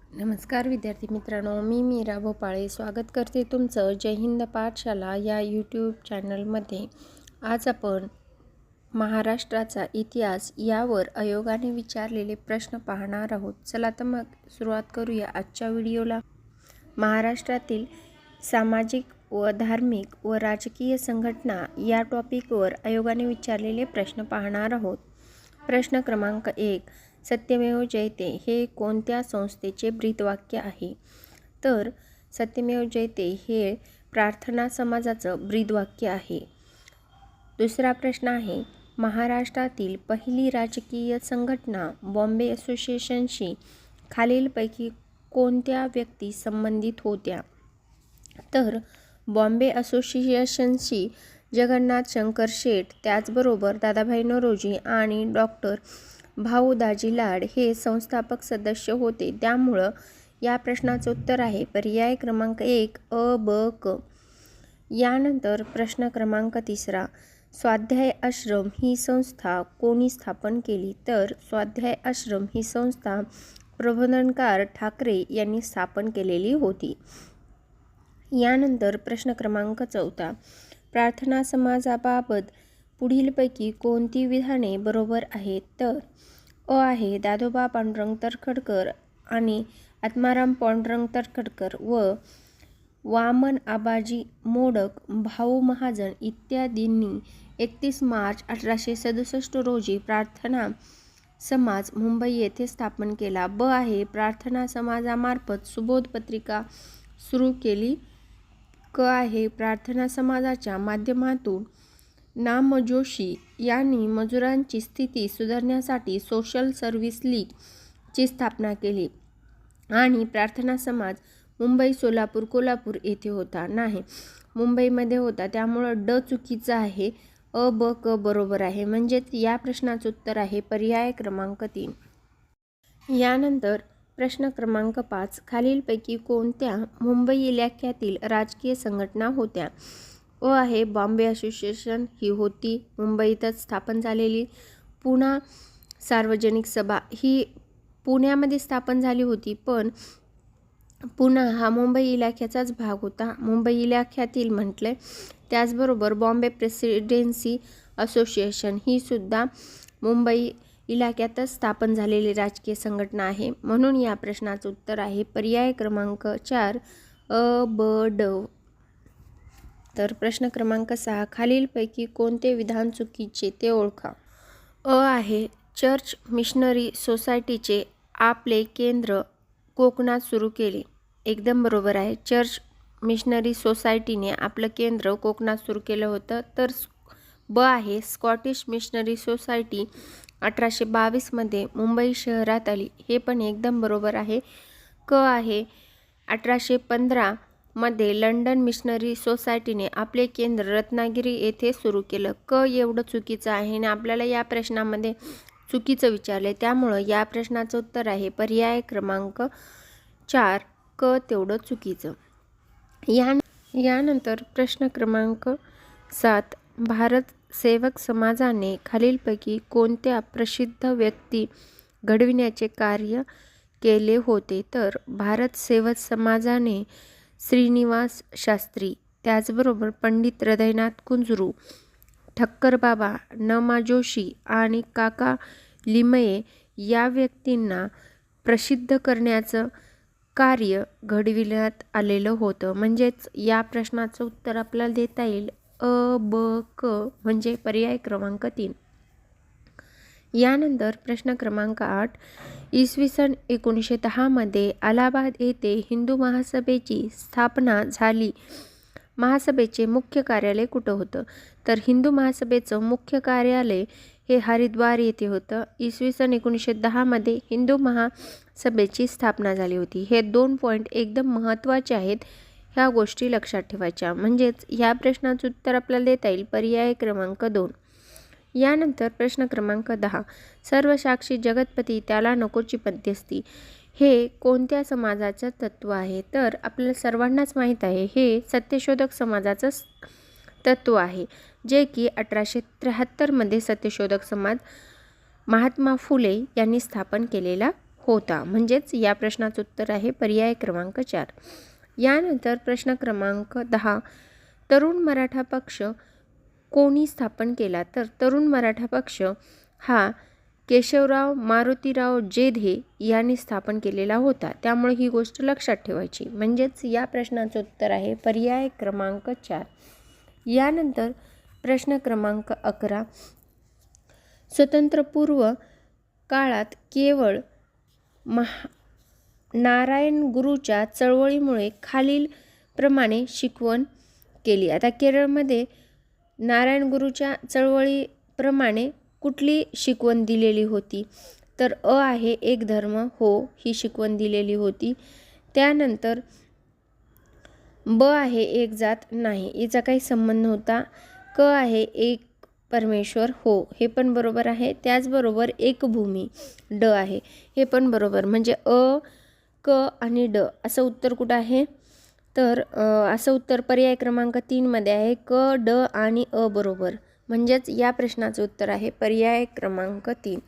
नमस्कार विद्यार्थी मित्रांनो, मी मीरा भोपाळे स्वागत करते तुमचं जय हिंद पाठशाला या यूट्यूब चॅनलमध्ये. आज आपण महाराष्ट्राचा इतिहास यावर आयोगाने विचारलेले प्रश्न पाहणार आहोत. चला तर मग सुरुवात करूया आजच्या व्हिडिओला. महाराष्ट्रातील सामाजिक व धार्मिक व राजकीय संघटना या टॉपिकवर आयोगाने विचारलेले प्रश्न पाहणार आहोत. प्रश्न क्रमांक 1. सत्यमेव जयते हे कोणत्या संस्थेचे ब्रीदवाक्य आहे? तर सत्यमेव जयते हे प्रार्थना समाजाचं ब्रीदवाक्य आहे. दुसरा प्रश्न आहे, महाराष्ट्रातील पहिली राजकीय संघटना बॉम्बे असोसिएशनशी खालीलपैकी कोणत्या व्यक्ती संबंधित होत्या? तर बॉम्बे असोसिएशनशी जगन्नाथ शंकर शेठ, त्याचबरोबर दादाभाई नौरोजी आणि डॉक्टर भाऊ दाजी लाड हे संस्थापक सदस्य होते. त्यामुळं या प्रश्नाचं उत्तर आहे पर्याय क्रमांक 1 अ, ब, क. यानंतर प्रश्न क्रमांक 3. स्वाध्याय आश्रम ही संस्था कोणी स्थापन केली? तर स्वाध्याय आश्रम ही संस्था प्रबोधनकार ठाकरे यांनी स्थापन केलेली होती. यानंतर प्रश्न क्रमांक 4. प्रार्थना समाजाबाबत पुढीलपैकी कोणती विधाने बरोबर आहेत? तर अ आहे दादोबा पांडुरंग तर्खडकर आणि आत्माराम पांडुरंग तर्खडकर व वामन आबाजी मोडक, भाऊ महाजन इत्यादींनी 31 मार्च 1867 रोजी प्रार्थना समाज मुंबई येथे स्थापन केला. ब आहे प्रार्थना समाजामार्फत सुबोध पत्रिका सुरू केली. क आहे प्रार्थना समाजाच्या माध्यमातून नामजोशी यांनी मजुरांची स्थिती सुधारण्यासाठी सोशल सर्व्हिस लीग ची स्थापना केली आणि प्रार्थना समाज मुंबई, सोलापूर, कोल्हापूर येथे होता, नाही मुंबईमध्ये होता. त्यामुळं ड चुकीचं आहे. अ, ब, क बरोबर आहे. म्हणजेच या प्रश्नाचं उत्तर आहे पर्याय क्रमांक 3. यानंतर प्रश्न क्रमांक 5. खालीलपैकी कोणत्या मुंबई इलाख्यातील राजकीय संघटना होत्या? अ आहे बॉम्बे असोसिएशन ही होती मुंबईतच स्थापन झालेली. पुणा सार्वजनिक सभा ही पुण्यामध्ये स्थापन झाली होती, पण पुणा हा मुंबई इलाख्याचाच भाग होता, मुंबई इलाख्यातील म्हटले. त्याचबरोबर बॉम्बे प्रेसिडेन्सी असोसिएशन ही सुद्धा मुंबई इलाख्यातच स्थापन झालेली राजकीय संघटना आहे. म्हणून या प्रश्नाचं उत्तर आहे पर्याय क्रमांक 4 अ, ब, ड. तर प्रश्न क्रमांक 6. खालीलपैकी कोणते विधान चुकीचे ते ओळखा. अ आहे चर्च मिशनरी सोसायटीचे आपले केंद्र कोकणात सुरू केले. एकदम बरोबर आहे. चर्च मिशनरी सोसायटीने आपलं केंद्र कोकणात सुरू केलं होतं. तर ब आहे स्कॉटिश मिशनरी सोसायटी 1822 मुंबई शहरात आली. हे पण एकदम बरोबर आहे. क आहे 1815 लंडन मिशनरी सोसायटीने आपले केंद्र रत्नागिरी येथे सुरू केलं. क एवढं चुकीचं आहे आणि आपल्याला या प्रश्नामध्ये चुकीचं विचारले, त्यामुळं या प्रश्नाचं उत्तर आहे पर्याय क्रमांक 4 क तेवढं चुकीचं. यानंतर प्रश्न क्रमांक 7. भारत सेवक समाजाने खालीलपैकी कोणत्या प्रसिद्ध व्यक्ती घडविण्याचे कार्य केले होते? तर भारत सेवक समाजाने श्रीनिवास शास्त्री, त्याचबरोबर पंडित हृदयनाथ कुंजरू, ठक्कर बाबा, नमा जोशी आणि काका लिमये या व्यक्तींना प्रसिद्ध करण्याचं कार्य घडविण्यात आलेलं होतं. म्हणजेच या प्रश्नाचं उत्तर आपल्याला देता येईल अ, ब, क म्हणजे पर्याय क्रमांक 3. यानंतर प्रश्न क्रमांक 8. इसवी सन 1910 अलाहाबाद येथे हिंदू महासभेची स्थापना झाली. महासभेचे मुख्य कार्यालय कुठं होतं? तर हिंदू महासभेचं मुख्य कार्यालय हे हरिद्वार येथे होतं. इसवी सन 1910 हिंदू महासभेची स्थापना झाली होती. हे 2 पॉईंट एकदम महत्त्वाचे आहेत, ह्या गोष्टी लक्षात ठेवायच्या. म्हणजेच ह्या प्रश्नाचं उत्तर आपल्याला देता येईल पर्याय क्रमांक 2. यानंतर प्रश्न क्रमांक 10. सर्वसाक्षी जगतपती त्याला नकोची मध्यस्थी हे कोणत्या समाजाचं तत्त्व आहे? तर आपल्याला सर्वांनाच माहीत आहे हे सत्यशोधक समाजाचं तत्त्व आहे, जे की 1873 सत्यशोधक समाज महात्मा फुले यांनी स्थापन केलेला होता. म्हणजेच या प्रश्नाचं उत्तर आहे पर्याय क्रमांक 4. यानंतर प्रश्न क्रमांक 10. तरुण मराठा पक्ष कोणी स्थापन केला? तर तरुण मराठा पक्ष हा केशवराव मारुतीराव जेधे यांनी स्थापन केलेला होता. त्यामुळे ही गोष्ट लक्षात ठेवायची. म्हणजेच या प्रश्नाचं उत्तर आहे पर्याय क्रमांक 4. यानंतर प्रश्न क्रमांक 11. स्वतंत्रपूर्व काळात केवळ नारायण गुरुच्या चळवळीमुळे खालील प्रमाणे शिकवण केली. आता केरळमध्ये नारायण गुरुच्या चळवळीप्रमाणे कुठली शिकवण दिलेली होती? तर अ आहे एक धर्म, हो ही शिकवण दिलेली होती. त्यानंतर ब आहे एक जात, नाही याचा काही संबंध नव्हता. क आहे एक परमेश्वर, हो हे पण बरोबर आहे. त्याचबरोबर एक भूमी, ड आहे हे पण बरोबर. म्हणजे अ, क आणि ड असं उत्तर कुठं आहे? तर असं उत्तर पर्याय क्रमांक 3 मध्ये आहे. क, ड आणि अ बरोबर. म्हणजेच या प्रश्नाचं उत्तर आहे पर्याय क्रमांक 3.